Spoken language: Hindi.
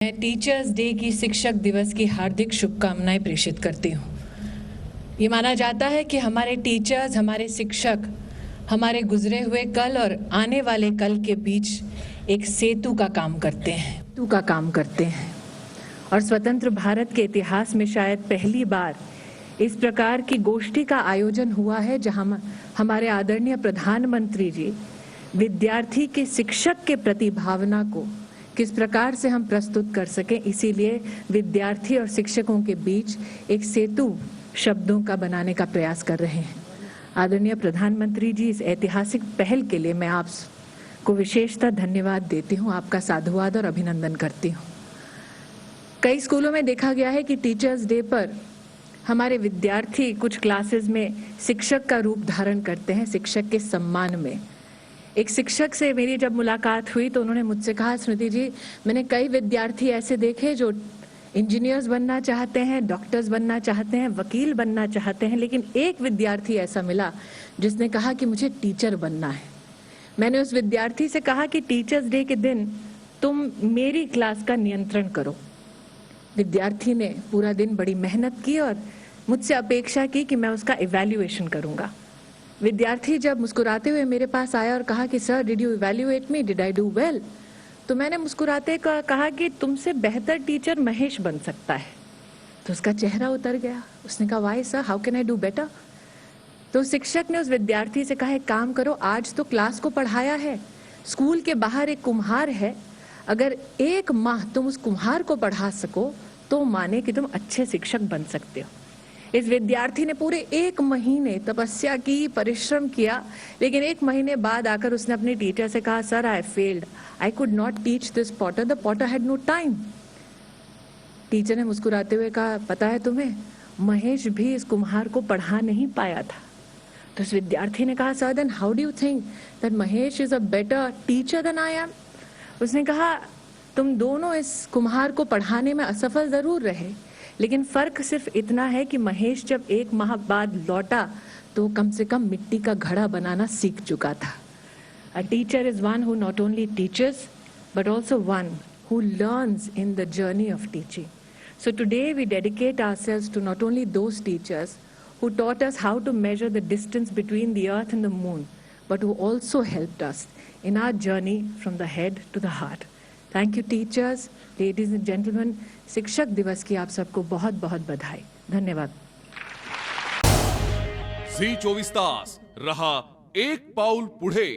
मैं टीचर्स डे की शिक्षक दिवस की हार्दिक शुभकामनाएं प्रेषित करती हूँ। ये माना जाता है कि हमारे टीचर्स, हमारे शिक्षक हमारे गुजरे हुए कल और आने वाले कल के बीच एक सेतु का काम करते हैं। और स्वतंत्र भारत के इतिहास में शायद पहली बार इस प्रकार की गोष्ठी का आयोजन हुआ है जहां हमारे आदरणीय प्रधानमंत्री जी विद्यार्थी के शिक्षक के प्रति भावना को किस प्रकार से हम प्रस्तुत कर सकें, इसीलिए विद्यार्थी और शिक्षकों के बीच एक सेतु शब्दों का बनाने का प्रयास कर रहे हैं। आदरणीय प्रधानमंत्री जी, इस ऐतिहासिक पहल के लिए मैं आपको विशेषतः धन्यवाद देती हूं, आपका साधुवाद और अभिनंदन करती हूं। कई स्कूलों में देखा गया है कि टीचर्स डे पर हमारे विद्यार्थी कुछ क्लासेस में शिक्षक का रूप धारण करते हैं, शिक्षक के सम्मान में। एक शिक्षक से मेरी जब मुलाकात हुई तो उन्होंने मुझसे कहा, स्मृति जी, मैंने कई विद्यार्थी ऐसे देखे जो इंजीनियर्स बनना चाहते हैं, डॉक्टर्स बनना चाहते हैं, वकील बनना चाहते हैं, लेकिन एक विद्यार्थी ऐसा मिला जिसने कहा कि मुझे टीचर बनना है। मैंने उस विद्यार्थी से कहा कि टीचर्स डे के दिन तुम मेरी क्लास का नियंत्रण करो। विद्यार्थी ने पूरा दिन बड़ी मेहनत की और मुझसे अपेक्षा की कि मैं उसका इवैल्यूएशन करूंगा। विद्यार्थी जब मुस्कुराते हुए मेरे पास आया और कहा कि sir, did you evaluate me, did I do well, तो मैंने मुस्कुराते कहा कि तुमसे बेहतर टीचर महेश बन सकता है। तो उसका चेहरा उतर गया। उसने कहा, why sir, how can I do better. तो शिक्षक ने उस विद्यार्थी से कहा, एक काम करो, आज तो क्लास को पढ़ाया है, स्कूल के बाहर एक कुम्हार है, अगर एक माह तुम उस कुम्हार को पढ़ा सको तो माने कि तुम अच्छे शिक्षक बन सकते हो। इस विद्यार्थी ने पूरे 1 महीने तपस्या की, परिश्रम किया, लेकिन 1 महीने बाद आकर उसने अपने टीचर से कहा, sir, I failed, I could not teach this potter, the potter had no time. Teacher ने मुस्कुराते हुए कहा, पता है तुम्हें, महेश भी इस कुम्हार को पढ़ा नहीं पाया था। तो इस विद्यार्थी ने कहा, sir, then how do you think that Mahesh is a better teacher than I am. उसने कहा, तुम दोनों इस कुम्हार को पढ़ाने में असफल जरूर रहे, लेकिन फर्क सिर्फ इतना है कि महेश जब 1 माह बाद लौटा तो कम से कम मिट्टी का घड़ा बनाना सीख चुका था। A teacher is one who not only teaches but also one who learns in the journey of teaching. So today we dedicate ourselves to not only those teachers who taught us how to measure the distance between the earth and the moon, but who also helped us in our journey from the head to the heart. Thank you teachers, ladies and gentlemen. शिक्षक दिवस की आप सबको बहुत बहुत बधाई। धन्यवाद। झी 24 तास रहा एक पाऊल पुढे।